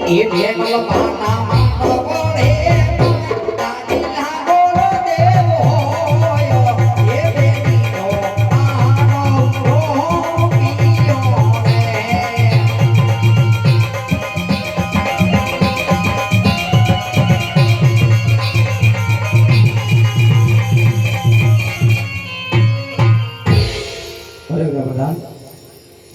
એ ઢેકલ પાના માંગલ પડે તાડીલા બોલો દેવ હોય એ બેટીનો પાનો રોકીયો રે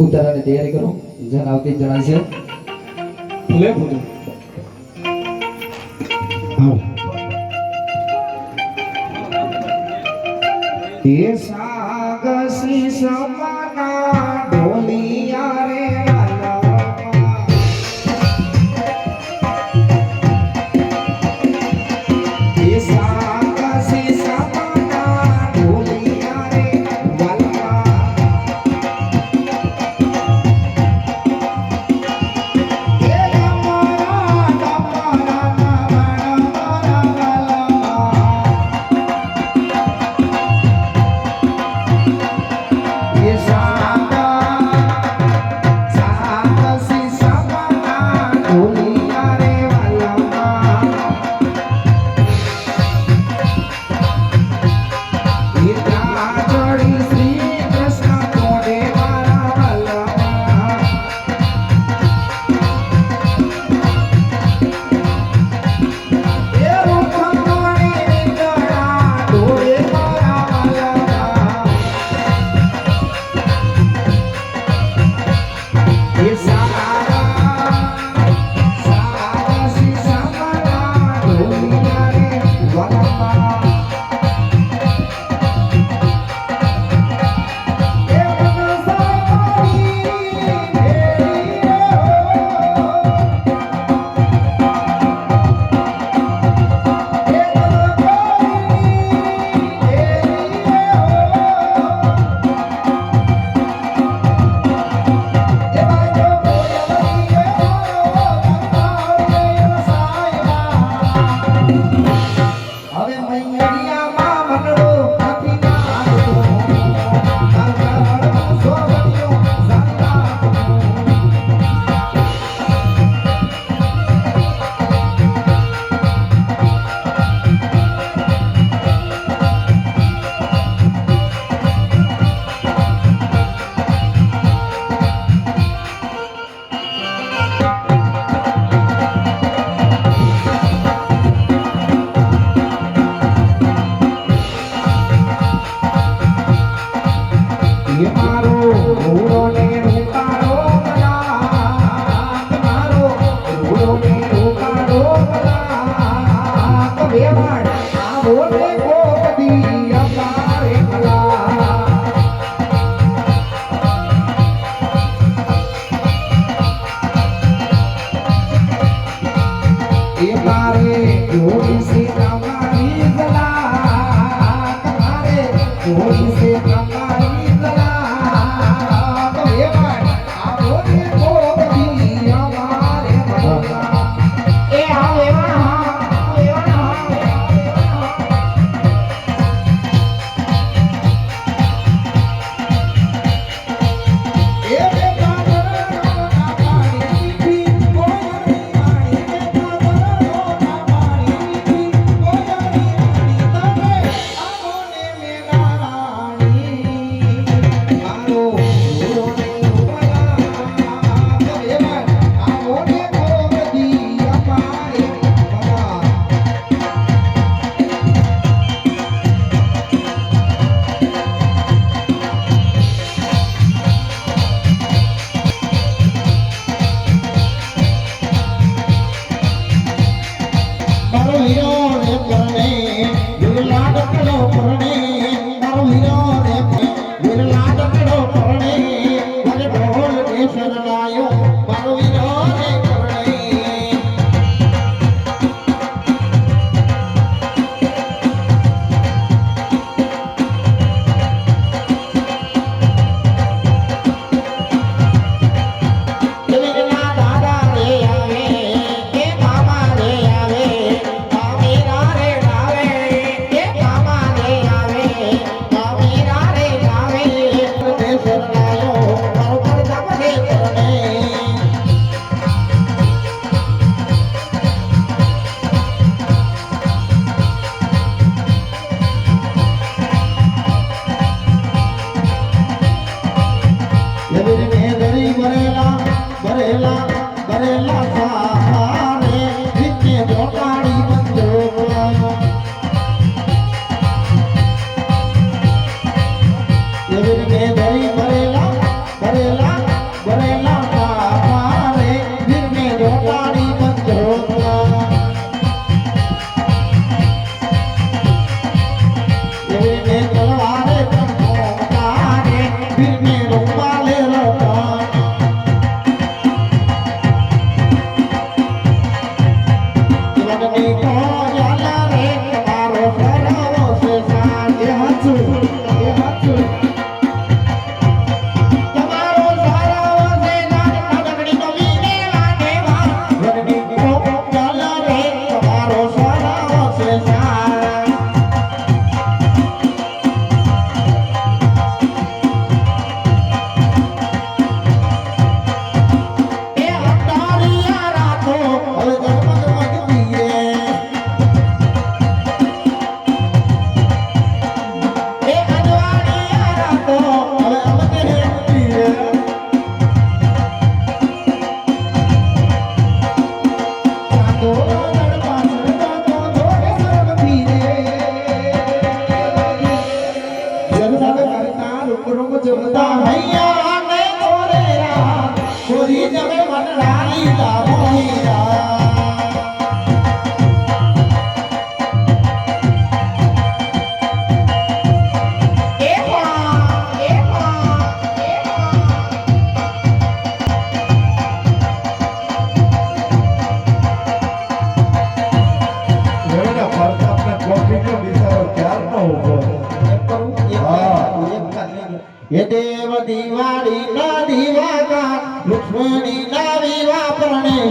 ઉતારાની તૈયારી કરો જન આવતી જણાય છે ભલે ભલે એ સાગસી સમાના ઢોલિયા રે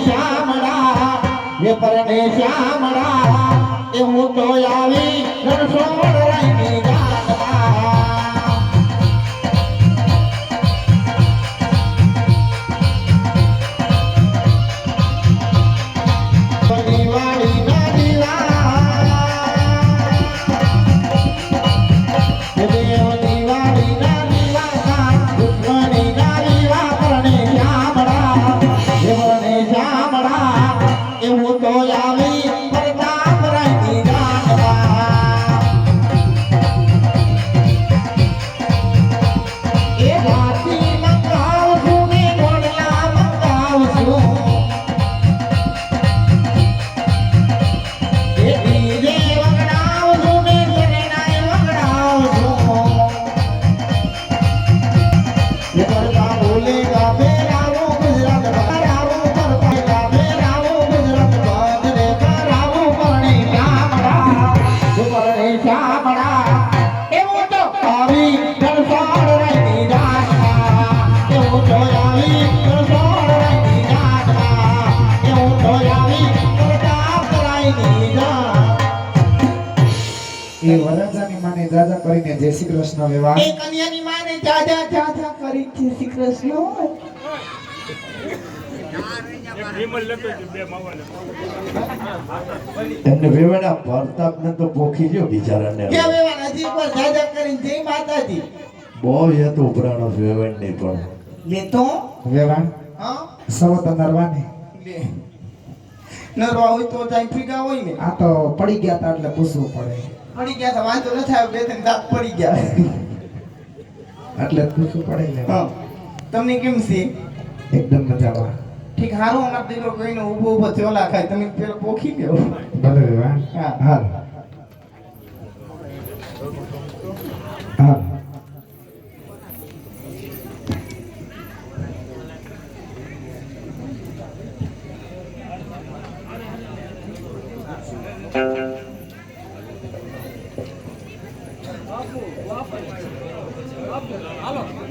શ્યામડા એ પરણે શ્યામડા એ હું તો આવી રણછોડ રહીની જાતમાં દિવાળી ના એ વરરાજાની માને જાજા કરીને જય શ્રી કૃષ્ણ વિવાહ એ કન્યાની માને જાજા જાજા કરી જય શ્રી કૃષ્ણ એમને વેવાના પ્રતાપને તો પોખી ગયો બિચારાને કે વેવાના જી પર જાજા કરીને જય માતાજી બહુ એ તો ઉપરાણો વેવાન નહીં પણ લે તો વેવાણ હા સવત નરવાની લે નરવા હોય તો જાય ફીગા હોય ને આ તો પડી ગયા તા એટલે પૂછવું પડે પડી ગયા તો વાંધો ન થાય બે ત્રણ દાંત પડી ગયા એટલે પૂછવું પડે ને હા તમને કેમ છે એકદમ મજામાં ઠીક હારું અમાર દીકરો કોઈનો ઊભો ઊભો ચોલા ખાય તમે પેલો પોખી ગયો ભલે વેવાણ હા. હાલ હા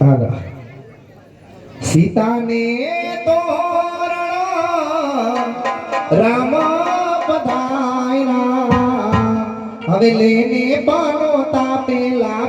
હાલો સીતાને તોરણ રામ પધાર્યા હવે લેને બાનો તાપેલા